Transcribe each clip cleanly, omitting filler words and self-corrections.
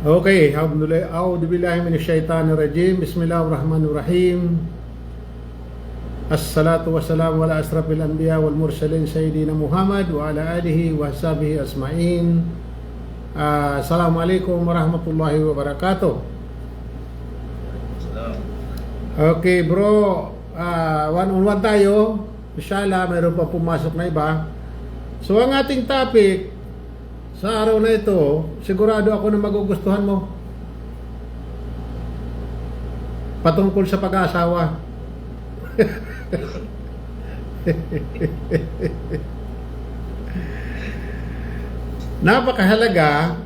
Okay, alhamdulillah, a'udzubillahi minasyaitonirrajim. Bismillahirrahmanirrahim. Assalatu wassalamu ala asrafil anbiya wal mursalin sayyidina Muhammad wa ala alihi wa sahbihi asma'in. Assalamualaikum warahmatullahi wabarakatuh. Okay, bro, one on one tayo. Inshallah, mayroon pa pumasok na iba. So, ang ating topic sa araw na ito, sigurado ako na magugustuhan mo. Patungkol sa pag-aasawa. Napakahalaga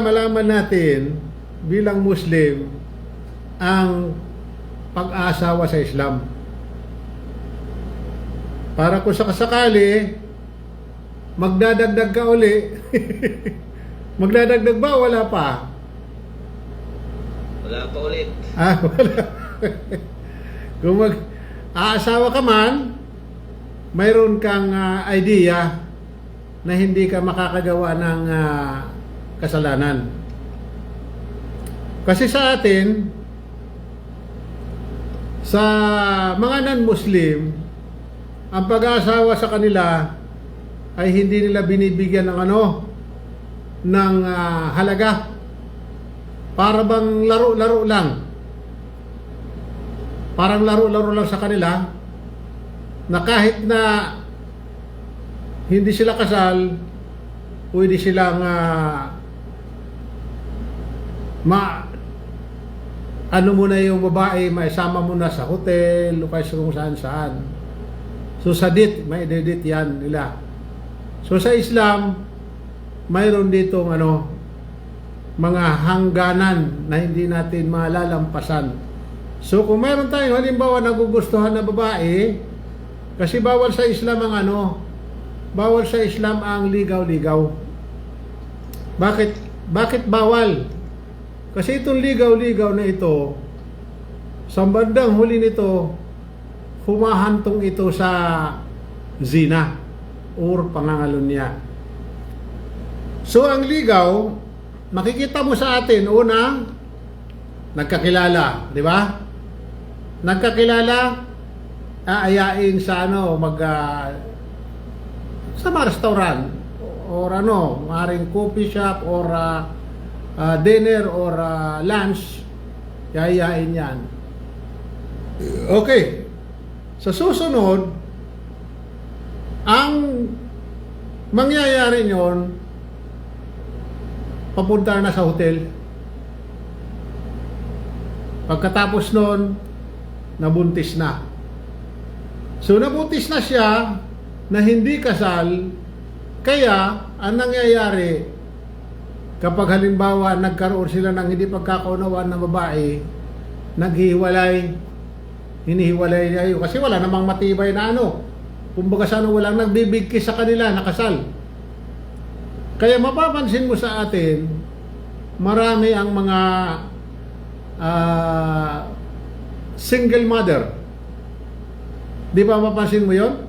malaman natin bilang Muslim ang pag-aasawa sa Islam. Para kung sakasakali magdadagdag ka uli. Magdadagdag ba? Wala pa? Wala pa ulit. Wala. Kung mag-aasawa ka man, mayroon kang idea na hindi ka makakagawa ng kasalanan. Kasi sa atin, sa mga non-Muslim, ang pag-aasawa sa kanila ay hindi nila binibigyan ng halaga. Para bang laro-laro lang. Parang laro-laro lang sa kanila na kahit na hindi sila kasal, pwede silang ano muna yung babae, maisama muna sa hotel o kaya kung saan-saan. So sa date, may edit yan nila. So sa Islam, mayroon ditong mga hangganan na hindi natin malalampasan. So kung mayroon tayong halimbawa nagugustuhan na babae, kasi bawal sa Islam bawal sa Islam ang ligaw-ligaw. Bakit bawal? Kasi itong ligaw-ligaw na ito, sa bandang huli nito, humahantong ito sa zina or pangangalunya. So ang ligaw, makikita mo sa atin, una, nagkakilala, di ba? Nagkakilala, aayain sa sa mga restaurant or maaaring coffee shop or dinner or lunch, yayain yan. Okay. Sa susunod, ang mangyayari nyon, papunta na sa hotel. Pagkatapos nun, nabuntis na. So nabuntis na siya na hindi kasal, kaya ang nangyayari, kapag halimbawa nagkaroon sila ng hindi pagkakaunawaan ng babae, naghihiwalay, hinihiwalay niya yun. Kasi wala namang matibay na kumbaga walang nagbibigkis sa kanila, nakasal. Kaya mapapansin mo sa atin, marami ang mga single mother. Di ba mapapansin mo yon?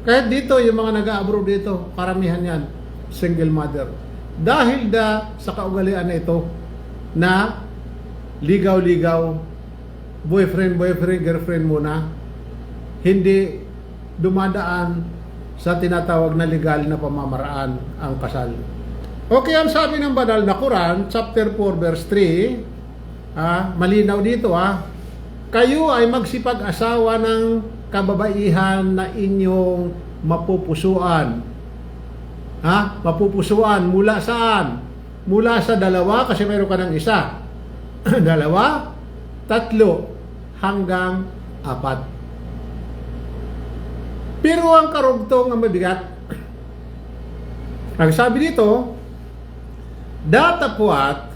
Kahit dito, yung mga nag-abroad dito, karamihan yan, single mother. Dahil sa kaugalian na ito, na ligaw-ligaw, boyfriend, girlfriend muna, hindi dumadaan sa tinatawag na legal na pamamaraan ang kasal. Okay, ang sabi ng banal na Quran, chapter 4, verse 3, malinaw dito kayo ay magsipag-asawa ng kababaihan na inyong mapupusuan. Mapupusuan mula saan? Mula sa dalawa, kasi mayroon ka ng isa. Dalawa, tatlo, hanggang 4. Pero ang karugtong ang mabigat. Ang sabi dito, datapwat,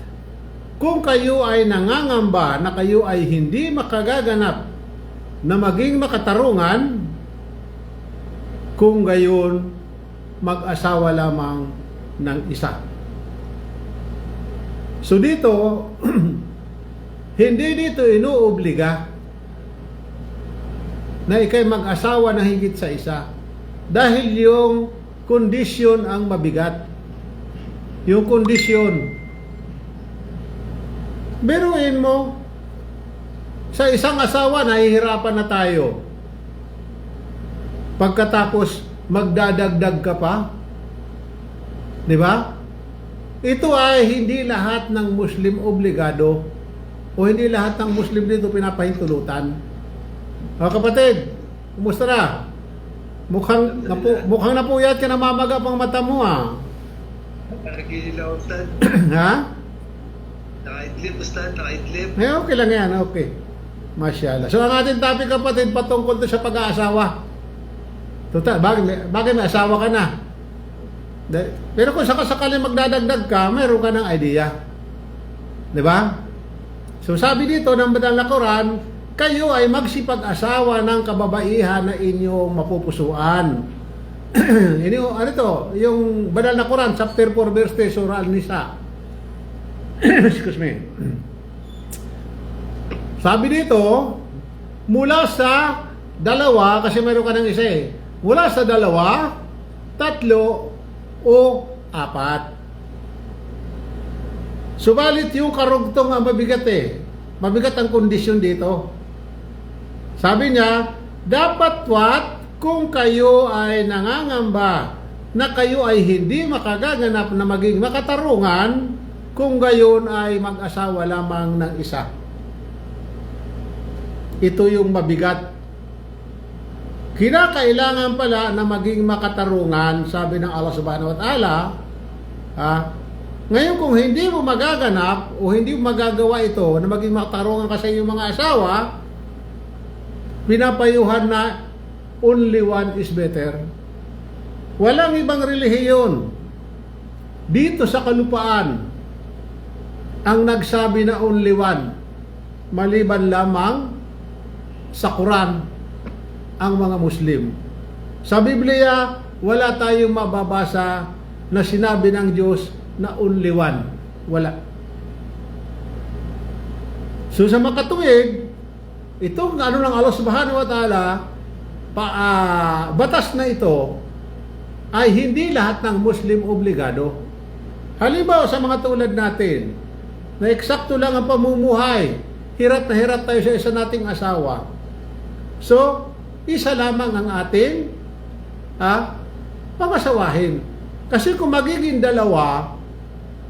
kung kayo ay nangangamba na kayo ay hindi makagaganap na maging makatarungan, kung gayon, mag-asawa lamang ng isa. So dito, hindi dito inuobliga na ikay mag-asawa na higit sa isa. Dahil yung kondisyon ang mabigat. yung kondisyon. Biruin mo, sa isang asawa, nahihirapan na tayo. Pagkatapos, magdadagdag ka pa. Di ba? Ito ay hindi lahat ng Muslim obligado o hindi lahat ng Muslim dito pinapahintulutan. Mga kapatid, kumusta na? Mukhang napuyat ka na, mamaga pang mata mo, ha? Nakikilaw, Ustad. Ha? Nakaidlip, Ustad. Nakaidlip. Okay lang yan, okay. Masyaallah. So ang ating topic, kapatid, patungkol to sa pag-aasawa. Total, bagay may asawa ka na. Pero kung sakasakali magdadagdag ka, mayroon ka ng idea. Di ba? So sabi dito ng Banal na Quran, kayo ay magsipag-asawa ng kababaihan na inyong mapupusuan. Ano to? Yung Banal na Quran, chapter 4, verse 3, Surah Al-Nisa. Excuse me. Sabi dito, mula sa dalawa, kasi mayroon ka ng isa eh, mula sa dalawa, tatlo, o apat. Subalit yung karugtong ang mabigat eh. Mabigat ang kondisyon dito. Sabi niya, dapat kung kayo ay nangangamba na kayo ay hindi makagaganap na maging makatarungan, kung gayon ay mag-asawa lamang ng isa. Ito yung mabigat. Kinakailangan pala na maging makatarungan, sabi ng Allah Subhanahu wa Ta'ala. Ngayon kung hindi mo magaganap o hindi mo magagawa ito na maging makatarungan ka sa iyong mga asawa, pinapayuhan na only one is better. Walang ibang relihiyon dito sa kalupaan ang nagsabi na only one, maliban lamang sa Quran ang mga Muslim. Sa Biblia, wala tayong mababasa na sinabi ng Diyos na only one. Wala. So sa makatuwid, itong ng Allah Subhanahu wa Ta'ala, batas na ito ay hindi lahat ng Muslim obligado. Halimbawa sa mga tulad natin, na eksakto lang ang pamumuhay, hirap na hirap tayo sa isa nating asawa. So, isa lamang ang ating pamasawahin. Kasi kung magiging dalawa,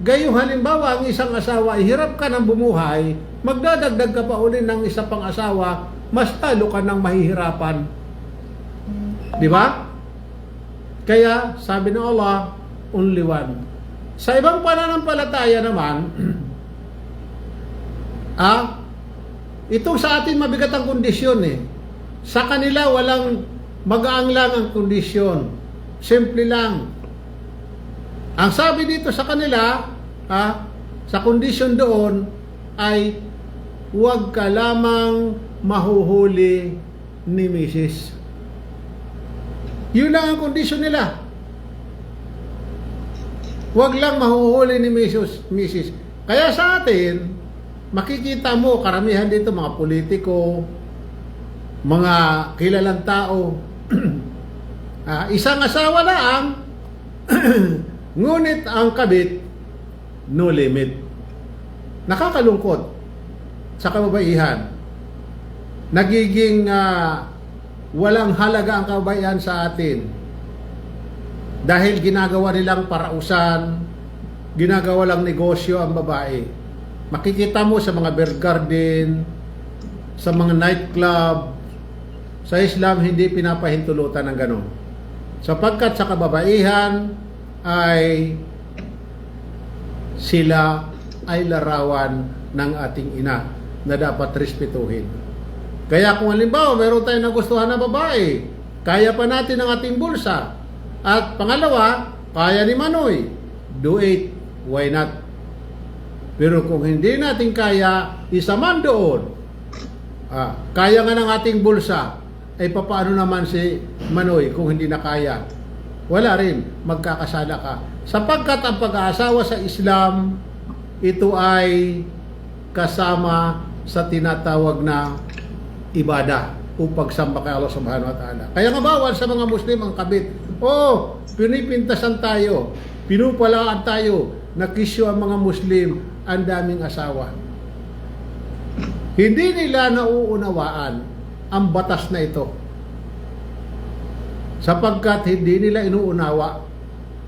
gayong halimbawa ang isang asawa ay hirap ka ng bumuhay, magdadagdag ka pa uli ng isa pang asawa, mas talo ka ng mahihirapan. Di ba? Kaya sabi ng Allah, only one. Sa ibang pananampalataya naman, itong sa atin mabigat ang kondisyon eh. Sa kanila walang magaang lang ang kondisyon. Simple lang. Ang sabi dito sa kanila, sa kondisyon doon ay huwag ka lamang mahuhuli ni Mrs. Yun lang ang kondisyon nila. Huwag lang mahuhuli ni Mrs. Kaya sa atin, makikita mo karamihan dito mga politiko, mga kilalang tao, isang asawa lang, ngunit ang kabit, no limit. Nakakalungkot sa kababaihan. Nagiging walang halaga ang kababaihan sa atin. Dahil ginagawa nilang parausan, ginagawa lang negosyo ang babae. Makikita mo sa mga beer garden, sa mga nightclub. Sa Islam, hindi pinapahintulutan ng ganon. Sapagkat sa kababaihan ay sila ay larawan ng ating ina na dapat respetuhin. Kaya kung halimbawa meron tayong nagustuhan na babae, kaya pa natin ang ating bulsa. At pangalawa, kaya ni Manoy, do it, why not? Pero kung hindi natin kaya, isa man doon, kaya nga ng ating bulsa, ay papaano naman si Manoy kung hindi na kaya? Wala rin, magkakasala ka. Sapagkat ang pag-aasawa sa Islam, ito ay kasama sa tinatawag na ibada o pagsamba kay Allah Subhanahu wa Ta'ala. Kaya nga bawal sa mga Muslim ang kabit. Pinipintasan tayo, pinupalaan tayo, nakisyo ang mga Muslim, ang daming asawa. Hindi nila nauunawaan ang batas na ito. Sapagkat hindi nila inuunawa.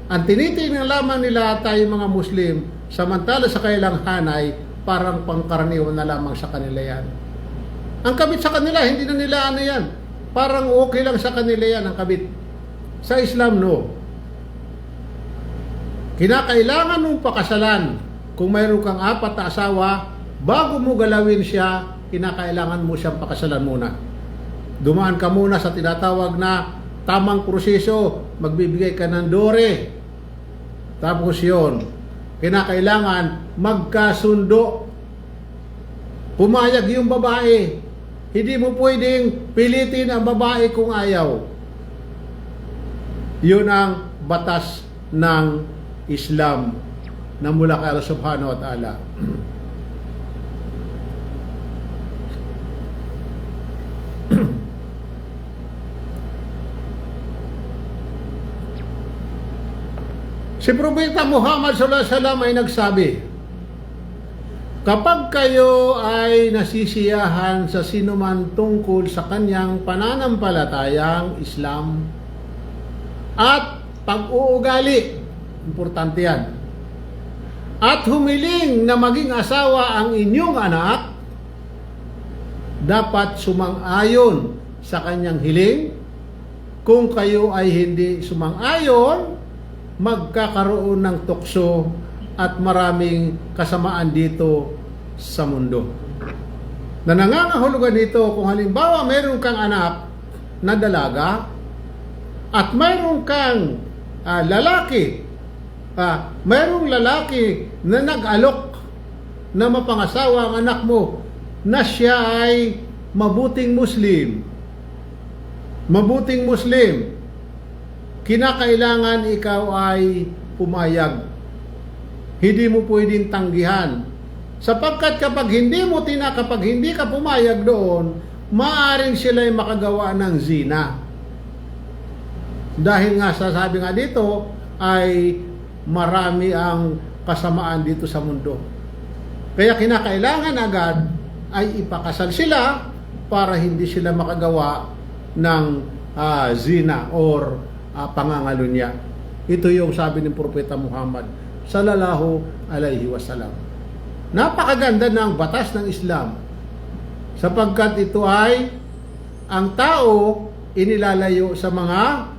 Ang tinitingnan lamang nila tayo mga Muslim, samantala sa kailang hanay, parang pangkaraniwan na lamang sa kanila yan. Ang kabit sa kanila, hindi na nila ano yan. Parang okay lang sa kanila yan ang kabit. Sa Islam, no. Kinakailangan mong pakasalan. Kung mayroon kang 4 na asawa, bago mo galawin siya, kinakailangan mo siyang pakasalan muna. Dumaan ka muna sa tinatawag na tamang proseso, magbibigay ka ng dore. Tapos yon, kinakailangan magkasundo. Pumayag yung babae. Hindi mo pwedeng pilitin ang babae kung ayaw. Yun ang batas ng Islam na mula kay Allah subhanahu wa ta'ala. Si Propeta Muhammad sallallahu alaihi wasallam ay nagsabi, kapag kayo ay nasisiyahan sa sinuman tungkol sa kanyang pananampalatayang Islam at pag-uugali, importante yan, at humiling na maging asawa ang inyong anak, dapat sumang-ayon sa kanyang hiling. Kung kayo ay hindi sumang-ayon, magkakaroon ng tukso at maraming kasamaan dito sa mundo. Na nangangahulugan dito, kung halimbawa mayroon kang anak na dalaga at mayroon kang lalaki, mayroong lalaki na nag-alok na mapangasawa ang anak mo na siya ay mabuting Muslim, kinakailangan ikaw ay pumayag. Hindi mo pwedeng tanggihan. Sapagkat kapag hindi ka pumayag doon, maaaring sila ay makagawa ng zina. Dahil nga sasabi nga dito ay marami ang kasamaan dito sa mundo. Kaya kinakailangan agad ay ipakasal sila para hindi sila makagawa ng zina or pangangalunya. Ito yung sabi ng Propeta Muhammad sallallahu alaihi wasallam. Napakaganda ng batas ng Islam sapagkat ito ay ang tao inilalayo sa mga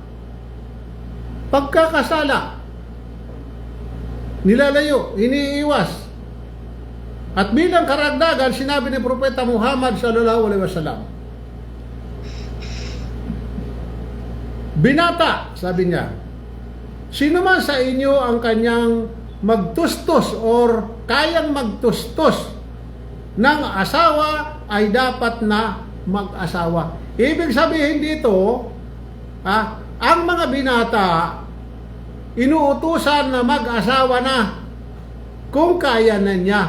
pagkakasala. Nilalayo, iniiwas. At bilang karagdagan, sinabi ni Propeta Muhammad sallallahu alaihi wasallam, binata, sabi niya, sino man sa inyo ang kanyang magtustos or kayang magtustos ng asawa ay dapat na mag-asawa. Ibig sabihin dito, ang mga binata inuutusan na mag-asawa na kung kaya na niya.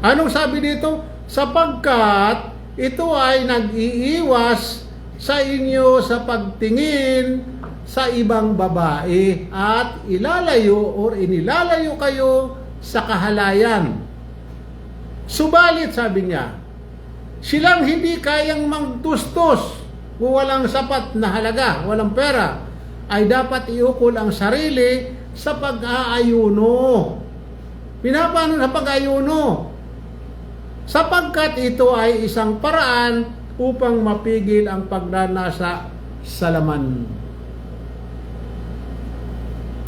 Anong sabi dito? Sapagkat ito ay nag-iiwas sa inyo sa pagtingin sa ibang babae at ilalayo or inilalayo kayo sa kahalayan. Subalit, sabi niya, silang hindi kayang magtustos kung walang sapat na halaga, walang pera, ay dapat iukol ang sarili sa pag-aayuno. Pinapano sa pag-aayuno? Sapagkat ito ay isang paraan upang mapigil ang pagdanasa sa laman.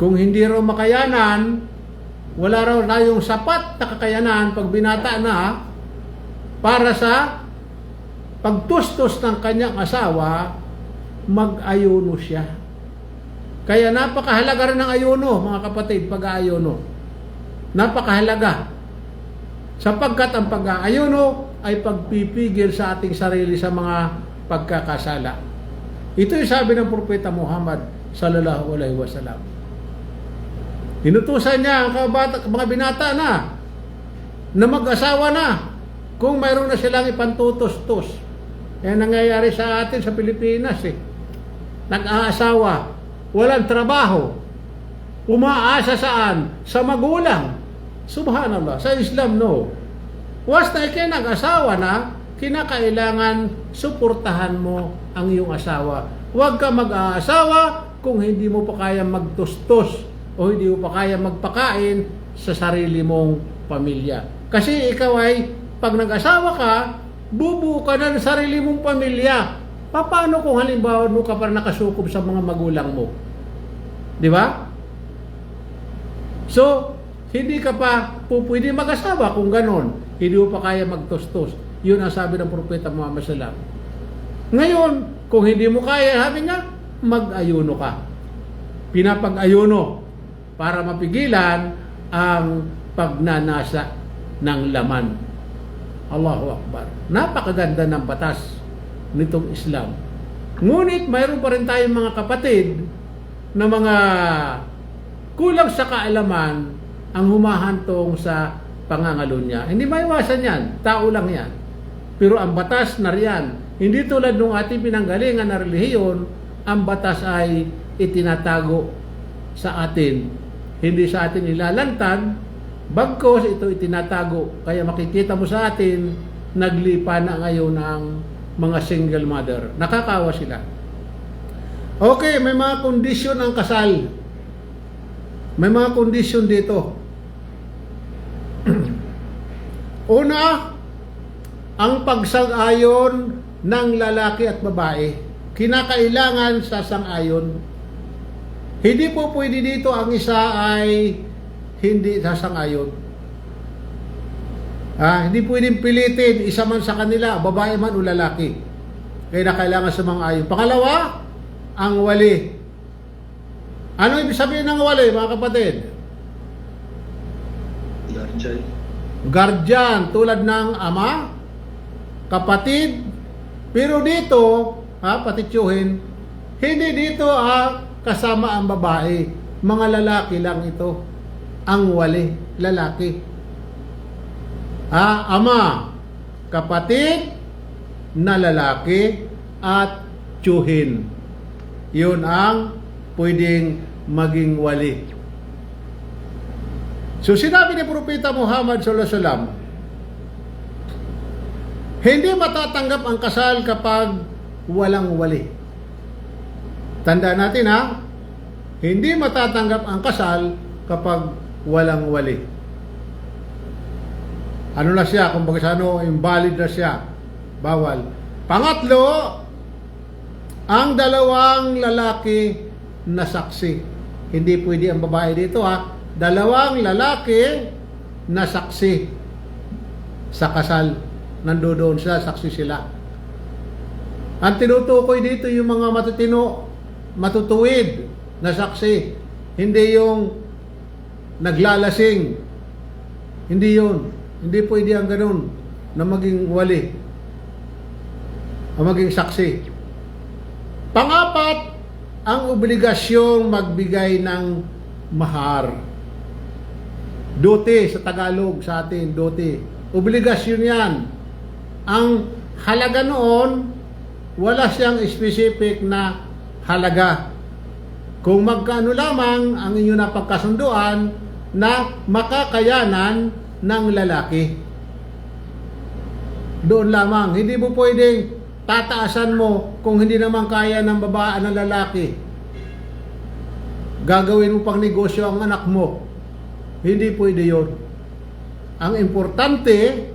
Kung hindi raw makayanan, wala raw tayong sapat na kakayanan pag binata na para sa pagtustos ng kanyang asawa, mag-ayuno siya. Kaya napakahalaga rin ng ayuno, mga kapatid, pag-aayuno. Napakahalaga. Sapagkat ang pag-aayuno ay pagpipigil sa ating sarili sa mga pagkakasala. Ito yung sabi ng Propeta Muhammad sallallahu alaihi wasallam. Inutusan niya ang mga binata na mag-asawa na kung mayroon na silang ipantutos-tos. Yan nangyayari sa atin sa Pilipinas. Nag-aasawa, walang trabaho. Umaasa saan? Sa magulang. Subhanallah. Sa Islam, no. Basta ikay nag-asawa na, kinakailangan suportahan mo ang iyong asawa. Huwag ka mag-aasawa kung hindi mo pa kaya magtustos o hindi mo pa kaya magpakain sa sarili mong pamilya. Kasi ikaw ay, pag nag-asawa ka, bubuo ka na ng sarili mong pamilya. Paano kung halimbawa mo ka pa nakasukob sa mga magulang mo? Di ba? So, hindi ka pa pwede mag-asawa kung ganon. Hindi mo pa kaya magtustos. Yun ang sabi ng Propeta Muhammad SAW. Ngayon, kung hindi mo kaya, sabi nga, mag-ayuno ka. Pinapag-ayuno para mapigilan ang pagnanasa ng laman. Allahu Akbar. Napakaganda ng batas nitong Islam. Ngunit mayroon pa rin tayong mga kapatid na mga kulang sa kaalaman ang humahantong sa pangangalo niya. Hindi maiwasan yan. Tao lang yan. Pero ang batas na riyan, hindi tulad nung ating pinanggalingan na relihiyon, ang batas ay itinatago sa atin. Hindi sa atin ilalantad, bagkos ito itinatago. Kaya makikita mo sa atin, naglipa na ngayon ang mga single mother. Nakakawa sila. Okay, may mga kondisyon ang kasal. May mga kondisyon dito. Una, ang pagsang-ayon ng lalaki at babae. Kinakailangan sa sang-ayon. Hindi po pwede dito ang isa ay hindi sasang-ayon. Hindi pwedeng pilitin isa man sa kanila, babae man o lalaki. Kaya kailangan sumang-ayon. Pangalawa, ang wali. Ano ibig sabihin ng wali, mga kapatid? Guardian. Guardian, tulad ng ama, kapatid, pero dito, patitsuhin, hindi dito kasama ang babae. Mga lalaki lang ito. Ang wali, lalaki. Ama, kapatid na lalaki at tiyuhin. Yun ang pwedeng maging wali. So sinabi ni Propeta Muhammad sallallahu alaihi wasallam, hindi matatanggap ang kasal kapag walang wali. Tandaan natin hindi matatanggap ang kasal kapag walang wali. Ano na siya, kumbaga sa invalid na siya. Bawal. Pangatlo, ang dalawang lalaki na saksi. Hindi pwede ang babae dito Dalawang lalaki na saksi sa kasal. Nandoon sila, saksi sila. Ang tinutukoy dito yung mga matutino, matutuwid na saksi. Hindi yung naglalasing. Hindi yun. Hindi pwede ang ganun na maging wali. O maging saksi. Pangapat, ang obligasyong magbigay ng mahar. Dote sa Tagalog sa atin, dote. Obligasyon yan. Ang halaga noon, wala siyang specific na halaga. Kung magkano lamang ang inyo na pagkasunduan na makakayanan ng lalaki. Doon lamang. Hindi mo pwedeng tataasan mo kung hindi naman kaya ng babae ng lalaki. Gagawin mo pang negosyo ang anak mo. Hindi pwede yun. Ang importante,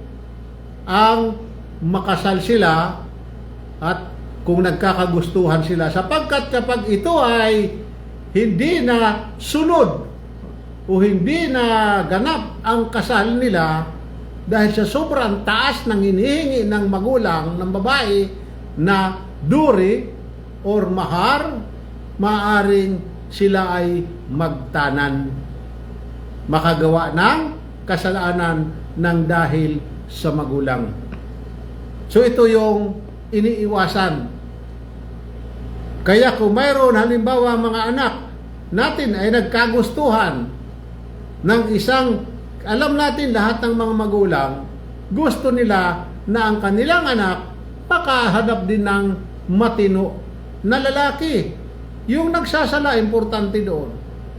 ang makasal sila at kung nagkakagustuhan sila. Sapagkat kapag ito ay hindi na sunod o hindi na ganap ang kasal nila dahil sa sobrang taas ng hinihingi ng magulang ng babae na duri or mahar, maaring sila ay magtanan, makagawa ng kasalanan ng dahil sa magulang. So ito yung iniiwasan. Kaya kung mayroon halimbawa mga anak natin ay nagkagustuhan ng isang, alam natin lahat ng mga magulang, gusto nila na ang kanilang anak makahanap din ng matino na lalaki. Yung nagsasala, importante doon.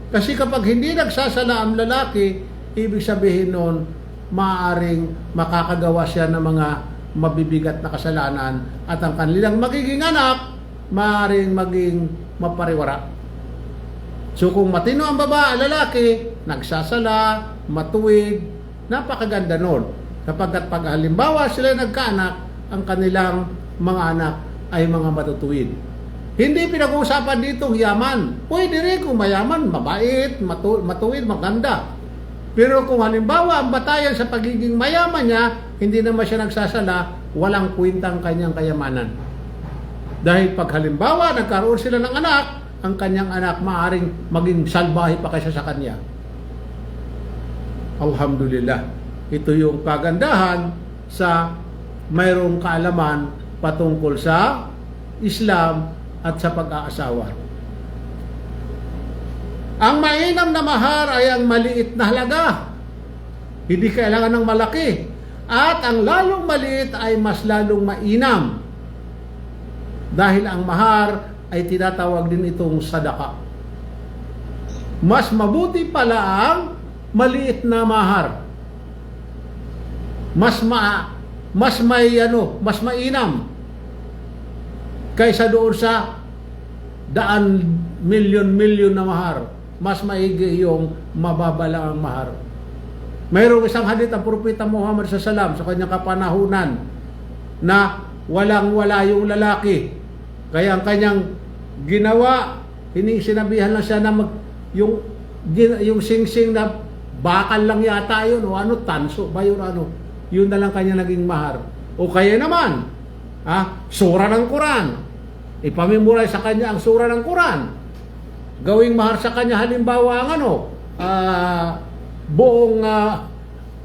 Kasi kapag hindi nagsasala ang lalaki, ibig sabihin nun, maaaring makakagawa siya ng mga mabibigat na kasalanan at ang kanilang magiging anak, maaaring maging mapariwara. So kung matino ang lalaki, nagsasala, matuwid, napakaganda nun. Kapag pag halimbawa sila nagkaanak, ang kanilang mga anak ay mga matutuwid. Hindi pinag-uusapan dito yaman. Pwede rin kung mayaman, mabait, matuwid, maganda. Pero kung halimbawa ang batayan sa pagiging mayaman niya, hindi naman siya nagsasala, walang kwentang kanyang kayamanan. Dahil pag halimbawa nagkaroon sila ng anak, ang kanyang anak maaring maging salbahe pa kaysa sa kanya. Alhamdulillah. Ito yung kagandahan sa mayroong kaalaman patungkol sa Islam at sa pag-aasawa. Ang mainam na mahar ay ang maliit na halaga. Hindi kailangan ng malaki. At ang lalong maliit ay mas lalong mainam. Dahil ang mahar ay tinatawag din itong sadaka. Mas mabuti pala ang maliit na mahar. Mas mainam kaysa doon sa daan milyon na mahar. Mas maigi yung mababa lang ang mahar. Mayroong isang hadith ang Propeta Muhammad SAW sa kanyang kapanahunan na walang-wala yung lalaki. Kaya ang kanyang ginawa, sinabihan lang siya na yung sing-sing na bakal lang yata yun o ano, tanso ba yun ano. Yun na lang kanya naging mahar. O kaya naman, sura ng Quran. Ipamimuray sa kanya ang sura ng Quran. Gawing mahar sa kanya halimbawa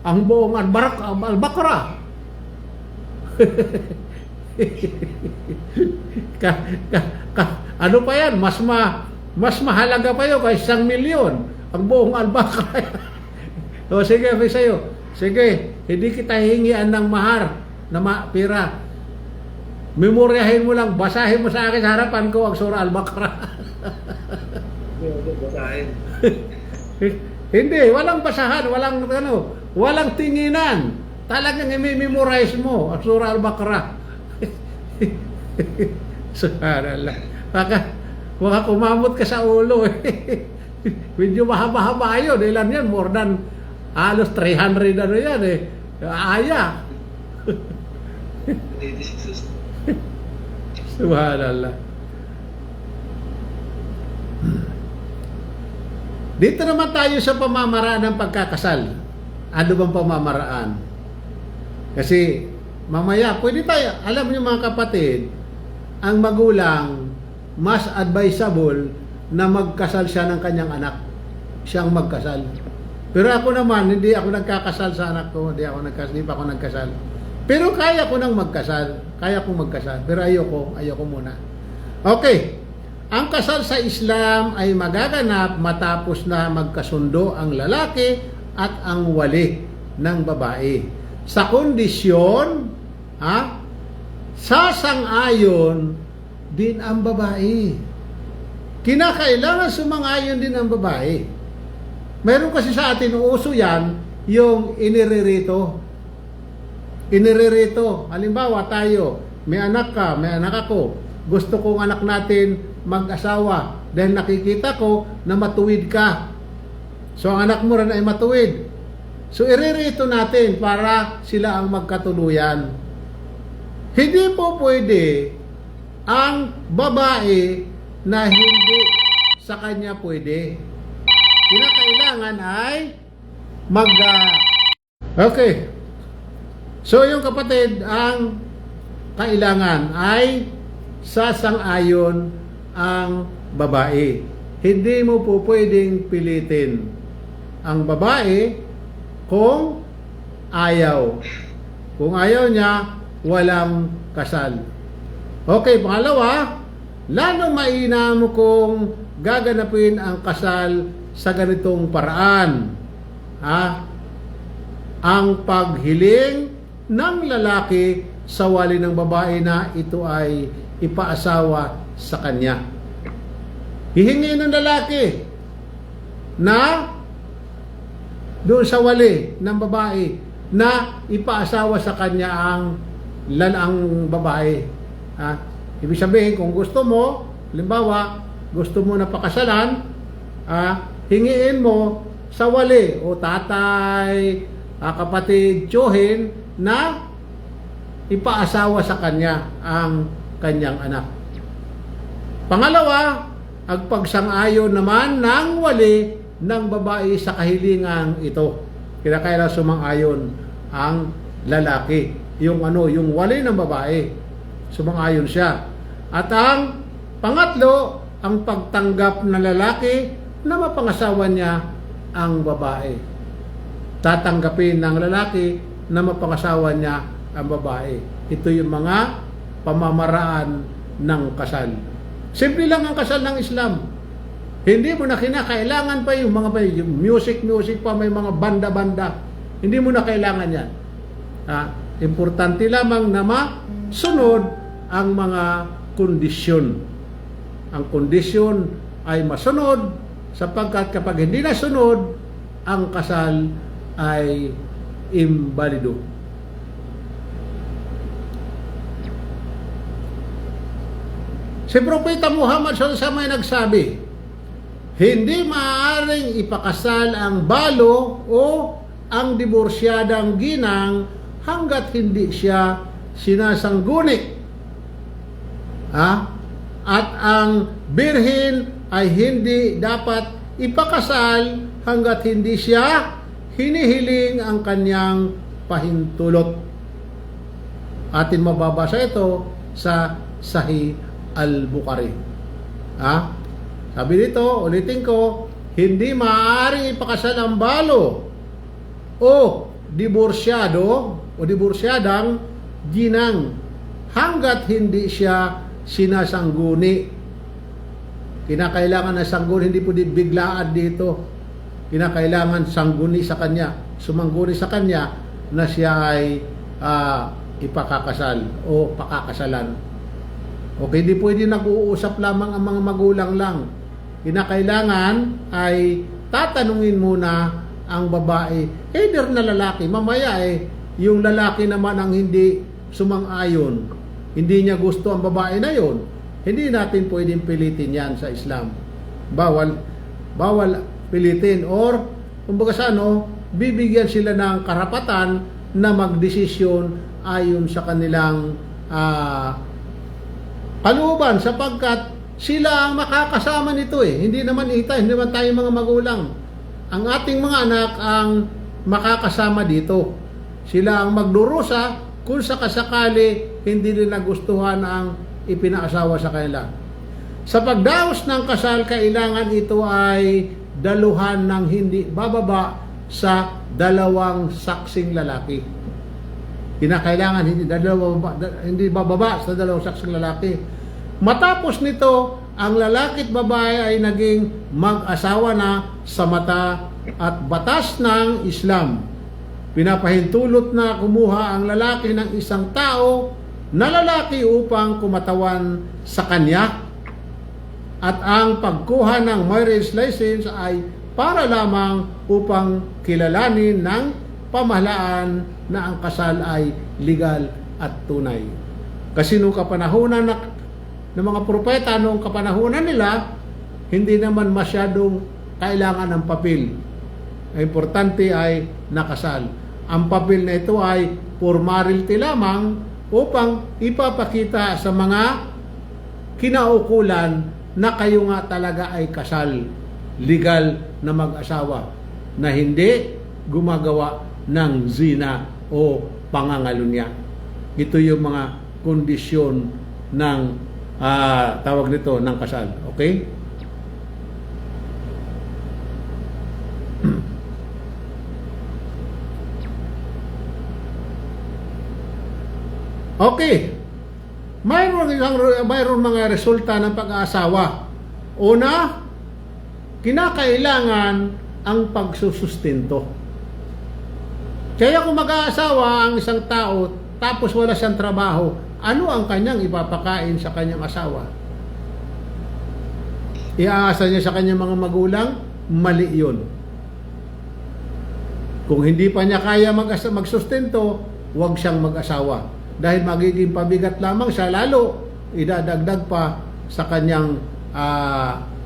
ang buong Al-Baqarah. Ano pa yan? Mas mahalaga pa yun kaysa 1,000,000 ang buong Al-Baqarah. O sige, sa'yo. Sige, hindi kita hihingian ng mahar na pira. Memoryahin mo lang, basahin mo sa akin sa harapan ko ang surah Al-Baqarah. Basahin. Hindi, walang basahan, walang tinginan. Talagang i-memorize mo ang surah Al-Baqarah. Subhanallah. Baka kumamot ka sa ulo. Medyo mahaba-haba yun. Ilan yan? More than halos 300 ano yan aya. Subhanallah. Dito naman tayo sa pamamaraan ng pagkakasal. Ano bang pamamaraan? Kasi mamaya, pwede tayo, alam niyo mga kapatid, ang magulang mas advisable na magkasal siya ng kanyang anak. Siyang magkasal. Pero ako naman, hindi ako nagkakasal sa anak ko, hindi pa ako nagkasal. Pero kaya ko nang magkasal. Kaya kong magkasal. Pero ayoko muna. Okay. Ang kasal sa Islam ay magaganap matapos na magkasundo ang lalaki at ang wali ng babae. Sa kondisyon, sasang-ayon din ang babae. Kinakailangan sumang-ayon din ang babae. Meron kasi sa atin, uso yan, yung iniririto. Halimbawa tayo, may anak ka, may anak ako. Gusto kong anak natin mag-asawa dahil nakikita ko na matuwid ka. So ang anak mo rin ay matuwid. So iririto natin para sila ang magkatuluyan. Hindi po pwede ang babae na hindi sa kanya pwede. Kinakailangan ay Okay. So yung kapatid, ang kailangan ay sasang-ayon ang babae. Hindi mo po pwedeng pilitin ang babae kung ayaw. Kung ayaw niya, walang kasal. Okay, pangalawa, lalong mainam kung gaganapin ang kasal sa ganitong paraan. Ang paghiling ng lalaki sa wali ng babae na ito ay ipaasawa sa kanya. Hihingi ng lalaki na doon sa wali ng babae na ipaasawa sa kanya ang babae. Ibig sabihin, kung gusto mo, halimbawa, gusto mo na pakasalan, hingiin mo sa wali o tatay, kapatid, tiyuhin na ipaasawa sa kanya ang kanyang anak. Pangalawa, ang pagsang-ayon naman ng wali ng babae sa kahilingan ito. Kinakailangan sumang-ayon ang lalaki. Yung wali ng babae. Sumang-ayon siya. At ang pangatlo, ang pagtanggap ng lalaki na mapangasawa niya ang babae. Tatanggapin ng lalaki na mapangasawa niya ang babae. Ito yung mga pamamaraan ng kasal. Simple lang ang kasal ng Islam. Hindi mo na kinakailangan pa yung music pa, may mga banda-banda. Hindi mo na kailangan yan. Importante lamang na masunod ang mga kondisyon. Ang kondisyon ay masunod sapagkat kapag hindi nasunod, ang kasal ay imbalido. Si Propeta Muhammad SAW ay nagsabi, hindi maaaring ipakasal ang balo o ang diborsyadang ginang hanggat hindi siya sinasangguni. At ang birhen ay hindi dapat ipakasal hanggat hindi siya hinihiling ang kanyang pahintulot. Atin mababasa ito sa Sahih Al-Bukhari. Sabi dito, ulitin ko, hindi maaaring ipakasal ang balo o diborsyado o diborsyadang ginang hanggat hindi siya sinasangguni. Kinakailangan na sangguni, hindi po biglaan dito. Kinakailangan sangguni sa kanya, sumangguni sa kanya na siya ay ipakakasal o pakakasalan. Okay, di pwede nag-uusap lamang ang mga magulang lang. Kinakailangan ay tatanungin muna ang babae, either na lalaki. Mamaya yung lalaki naman ang hindi sumang-ayon. Hindi niya gusto ang babae na yon. Hindi natin pwedeng pilitin yan sa Islam. Bawal pilitin. Or, kumbaga sa bibigyan sila ng karapatan na magdesisyon ayon sa kanilang kalooban sapagkat sila ang makakasama nito Hindi naman hindi naman tayo mga magulang. Ang ating mga anak ang makakasama dito. Sila ang magdurusa kung sakasakali hindi nila gustuhan ang ipinaasawa sa kanila. Sa pagdaos ng kasal, kailangan ito ay daluhan ng hindi bababa sa 2 saksing lalaki. Kinakailangan hindi bababa sa 2 saksing lalaki. Matapos nito, ang lalaki at babae ay naging mag-asawa na sa mata at batas ng Islam. Pinapahintulot na kumuha ang lalaki ng isang tao na lalaki upang kumatawan sa kanya. At ang pagkuha ng marriage license ay para lamang upang kilalanin ng pamahalaan na ang kasal ay legal at tunay. Kasi noong kapanahunan ng mga propeta, noong kapanahunan nila, hindi naman masyadong kailangan ng papel. Ang importante ay nakasal. Ang papel na ito ay formality lamang upang ipapakita sa mga kinaukulan na kayo nga talaga ay kasal, legal na mag-asawa, na hindi gumagawa ng zina o pangangalunya. Ito yung mga kondisyon ng tawag nito ng kasal. Okay? Okay. Mayroon mga resulta ng pag-aasawa. Una, kinakailangan ang pagsusustento. Kaya kung mag-aasawa ang isang tao tapos wala siyang trabaho, ano ang kanyang ipapakain sa kanyang asawa? Iaasa niya sa kanyang mga magulang mali yun. Kung hindi pa niya kaya magsustento, huwag siyang mag-asawa. Dahil magiging pabigat lamang siya, lalo idadagdag pa sa kanyang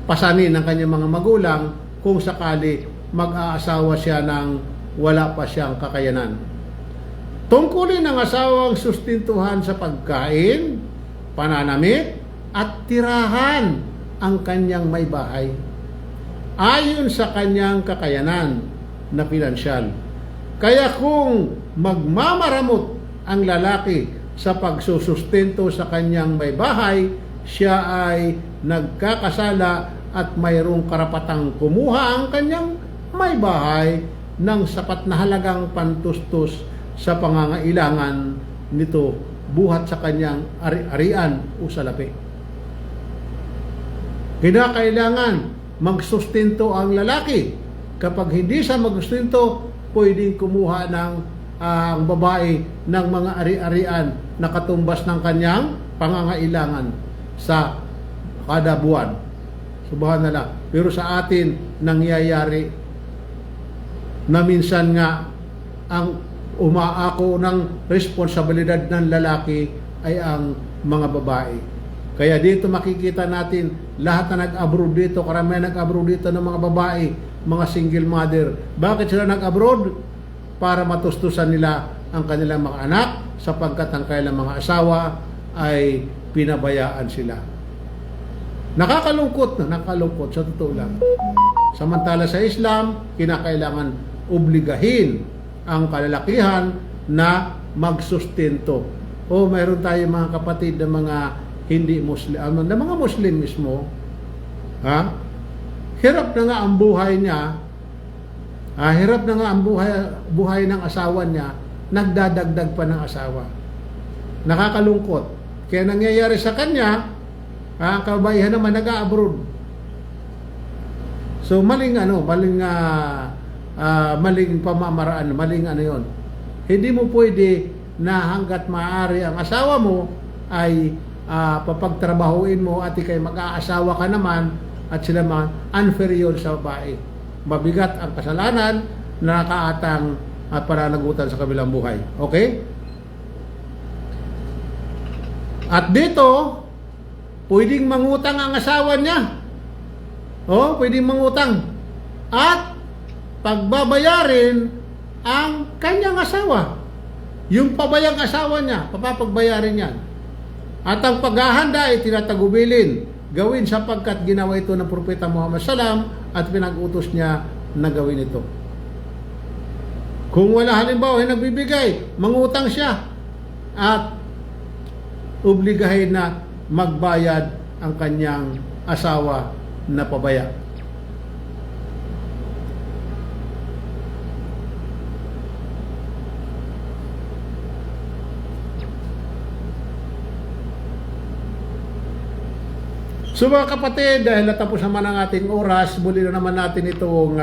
pasanin ng kanyang mga magulang kung sakali mag-aasawa siya ng wala pa siyang kakayanan. Tungkulin ng asawang sustintuhan sa pagkain, pananamit, at tirahan ang kanyang may bahay ayon sa kanyang kakayanan na pinansyal. Kaya kung magmamaramot ang lalaki sa pagsusustento sa kanyang may bahay, siya ay nagkakasala at mayroong karapatang kumuha ang kanyang may bahay ng sapat na halagang pantustos sa pangangailangan nito buhat sa kanyang ari-arian o salapi. Kinakailangan magsustento ang lalaki. Kapag hindi siya magsustento, pwedeng kumuha ng ang babae ng mga ari-arian na katumbas ng kanyang pangangailangan sa kada buwan. Subhanallah. Pero sa atin, nangyayari na minsan nga ang umaako ng responsibilidad ng lalaki ay ang mga babae. Kaya dito makikita natin lahat na nag-abroad dito, karamihan nag-abroad dito ng mga babae, mga single mother. Bakit sila nag-abroad? Para matustusan nila ang kanilang mga anak sapagkat ang kanilang mga asawa ay pinabayaan sila. Nakakalungkot sa totoo lang. Samantala sa Islam, kinakailangan obligahin ang kalalakihan na magsustento. O mayroon tayong mga kapatid na mga hindi Muslim, na mga Muslim mismo, hirap na nga ang buhay niya, hirap na nga ang buhay ng asawa niya, nagdadagdag pa ng asawa. Nakakalungkot. Kaya nangyayari sa kanya, ang kabaihan naman nag-abroad. So maling pamamaraan, maling yon. Hindi mo pwede na hanggat maaari ang asawa mo ay papagtrabahuin mo at ikay mag-aasawa ka naman at sila man unfair yun sa babae. Mabigat ang kasalanan na nakaatang at pananagutan sa kabilang buhay. Okay? At dito, pwedeng mangutang ang asawa niya. Pwedeng mangutang. At pagbabayarin ang kanyang asawa. Yung pabayang asawa niya, papapagbayarin yan. At ang paghahanda ay tinatagubilin. Gawin sapagkat ginawa ito ng Propeta Muhammad Salam at pinag-utos niya na gawin ito. Kung wala halimbawa ay nagbibigay, mangutang siya at obligahin na magbayad ang kanyang asawa na pabaya. So mga kapatid, dahil natapos naman ang ating oras, muli na naman natin itong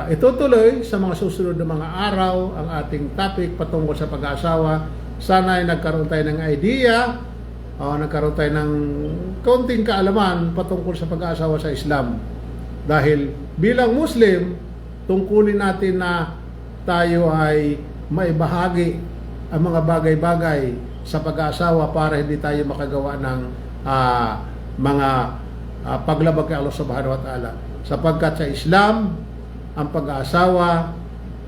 itutuloy sa mga susunod na mga araw ang ating topic patungkol sa pag-aasawa. Sana ay nagkaroon tayo ng idea, nagkaroon tayo ng kaunting kaalaman patungkol sa pag-aasawa sa Islam. Dahil bilang Muslim, tungkulin natin na tayo ay maibahagi ang mga bagay-bagay sa pag-aasawa para hindi tayo makagawa ng mga paglabag kay Allah Subhanahu wa Ta'ala. Sapagkat sa Islam, ang pag-aasawa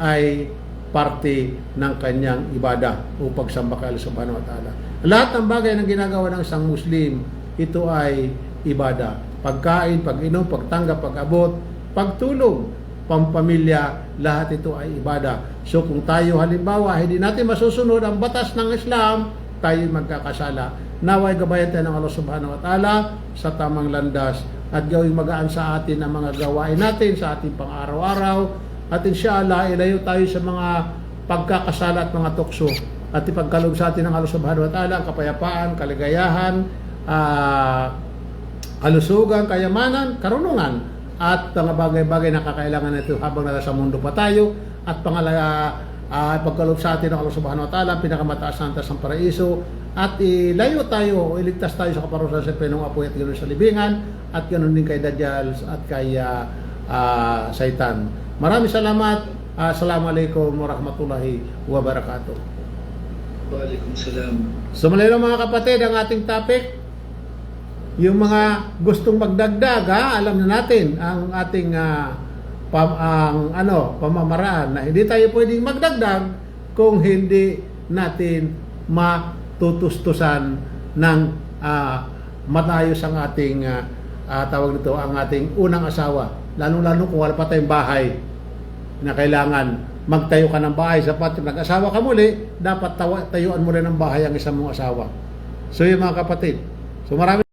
ay parte ng kanyang ibada o pagsamba kay Allah Subhanahu wa Ta'ala. Lahat ng bagay na ginagawa ng isang Muslim, ito ay ibada. Pagkain, pag-inom, pagtanggap, pag-abot, pagtulog, pampamilya, lahat ito ay ibada. So kung tayo halimbawa, hindi natin masusunod ang batas ng Islam, tayo magkakasala. Naway gabayan tayo ng Allah Subhanahu wa Ta'ala sa tamang landas at gawing magaan sa atin ang mga gawain natin sa ating pang-araw-araw at inshallah ilayo tayo sa mga pagkakasala at mga tukso at ipagkaloob sa atin ng Allah Subhanahu wa Ta'ala ang kapayapaan, kaligayahan, kalusugan, kayamanan, karunungan at mga bagay-bagay na kakailangan nito habang nasa mundo pa tayo at ipagkaloob sa atin ng Allah subhanahu wa ta'ala, ang pinakamataas na antas ng paraiso, at ilayo tayo o iligtas tayo sa kaparusahan sa penong apoy at ganoon sa libingan, at ganoon din kay Dajjal at kay Satan. Maraming salamat. Assalamualaikum warahmatullahi wabarakatuh. Waalaikumsalam. So muli lang mga kapatid, ang ating topic, yung mga gustong magdagdag, alam na natin ang ating pamamaraan na hindi tayo pwedeng magdagdag kung hindi natin matutustusan ng matayos ang ating tawag nito, ang ating unang asawa, lalo kung wala pa tayong bahay na kailangan magtayo ka ng bahay. Sapat yung nag-asawa ka muli, dapat tayuan mo rin ng bahay ang isang mong asawa. So yung mga kapatid, so marami